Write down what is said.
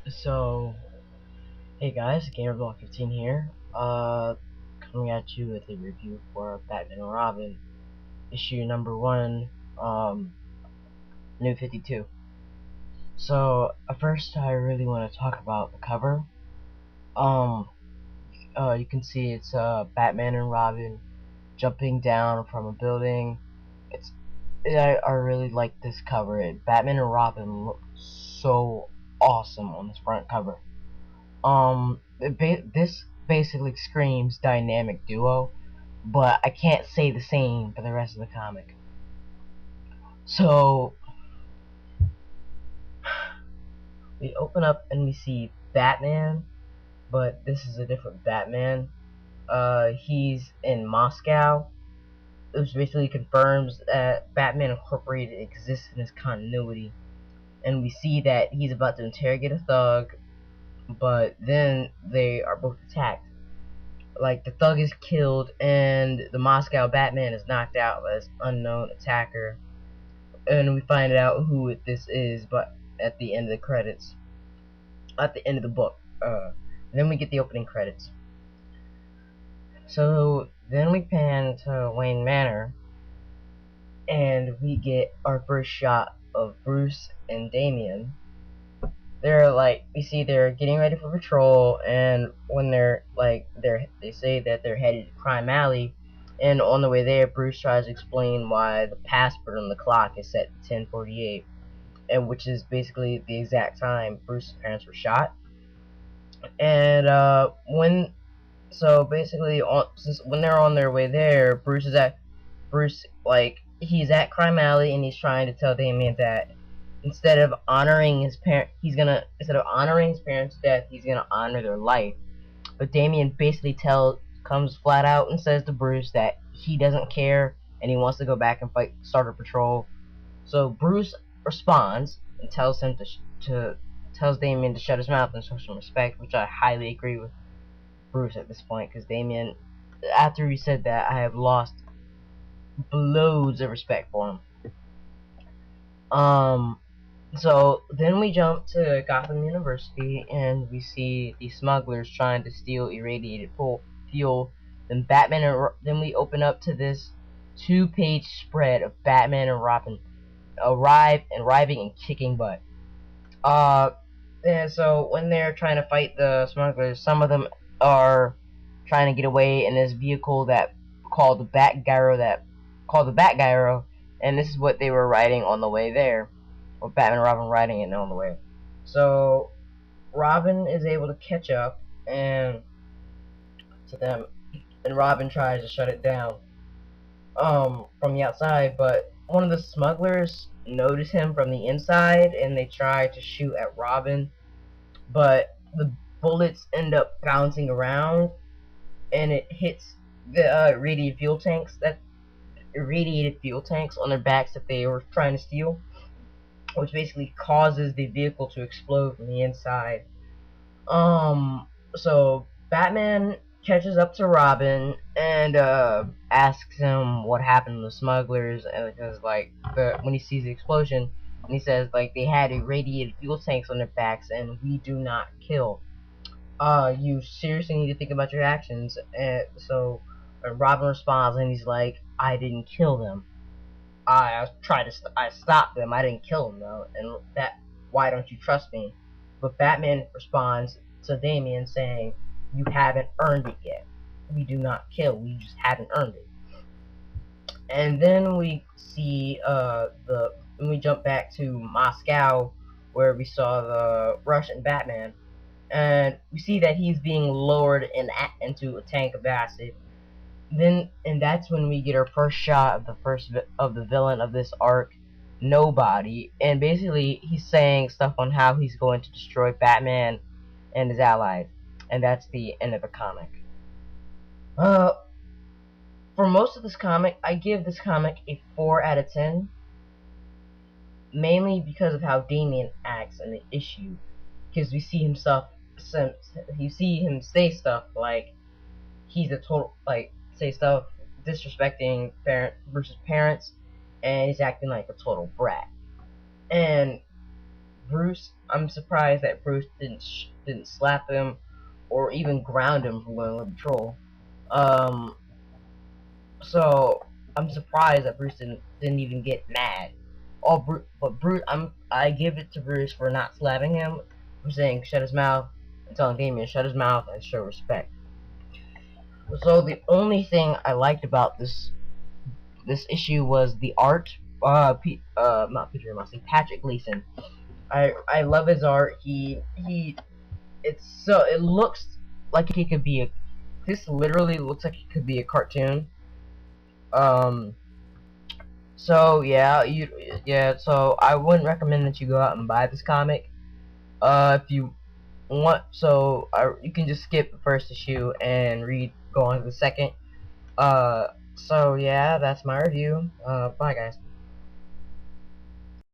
So, hey guys, GamerBlock15 here. Coming at you with a review for Batman and Robin, issue number 1, New 52. So, first I really want to talk about the cover. Um, you can see it's Batman and Robin jumping down from a building. I really like this cover. Batman and Robin look so awesome on this front cover. This basically screams dynamic duo, but I can't say the same for the rest of the comic. So we open up and we see Batman, but this is a different Batman. He's in Moscow, which basically confirms that Batman Incorporated exists in this continuity. And we see that he's about to interrogate a thug, but then they are both attacked. Like, the thug is killed and the Moscow Batman is knocked out by this unknown attacker, and we find out who this is but at the end of the credits, at the end of the book. Then we get the opening credits. So then we pan to Wayne Manor and we get our first shot of Bruce and Damian. We see they're getting ready for patrol, and when they say that they're headed to Crime Alley, and on the way there, Bruce tries to explain why the password on the clock is set to 10:48, and which is basically the exact time Bruce's parents were shot. And when they're on their way there, he's at Crime Alley, and he's trying to tell Damian that instead of honoring his parents' death, he's gonna honor their life. But Damian basically comes flat out and says to Bruce that he doesn't care and he wants to go back and fight Starter Patrol. So Bruce responds and tells Damian to shut his mouth and show some respect, which I highly agree with Bruce at this point, because Damian, after he said that, I have lost loads of respect for him. So then we jump to Gotham University and we see the smugglers trying to steal irradiated fuel. Then we open up to this 2-page spread of Batman and Robin arriving and kicking butt. And so when they're trying to fight the smugglers, some of them are trying to get away in this vehicle called the Bat Gyro, and this is what they were riding on the way there. Or Batman and Robin riding it on the way. So Robin is able to catch up to them, and Robin tries to shut it down from the outside, but one of the smugglers notice him from the inside, and they try to shoot at Robin, but the bullets end up bouncing around, and it hits the irradiated fuel tanks on their backs that they were trying to steal, which basically causes the vehicle to explode from the inside. So Batman catches up to Robin and asks him what happened to the smugglers, and because when he sees the explosion, and he says they had irradiated fuel tanks on their backs, and we do not kill. You seriously need to think about your actions. And so Robin responds, and he's like, I didn't kill them. I stopped them. I didn't kill them though, and why don't you trust me? But Batman responds to Damian saying, you haven't earned it yet. We do not kill. We just haven't earned it. And then we see we jump back to Moscow, where we saw the Russian Batman, and we see that he's being lowered into a tank of acid. And that's when we get our first shot of the villain of this arc, Nobody, and basically he's saying stuff on how he's going to destroy Batman and his allies, and that's the end of the comic. For most of this comic, I give this comic a 4 out of 10, mainly because of how Damian acts in the issue, because you see him say stuff like he's a total say stuff disrespecting Bruce's parents, and he's acting like a total brat. And Bruce, I'm surprised that Bruce didn't slap him or even ground him for going on patrol. Um, so I'm surprised that Bruce didn't even get mad. But Bruce, I give it to Bruce for not slapping him, for saying shut his mouth, and telling Damien shut his mouth and show respect. So the only thing I liked about this issue was the art. Not Peter Mossy, Patrick Gleason. I love his art. It looks like he could be a. This literally looks like it could be a cartoon. Um. So yeah. So I wouldn't recommend that you go out and buy this comic. If you want, you can just skip the first issue and go on to the second. So yeah, that's my review. Bye guys.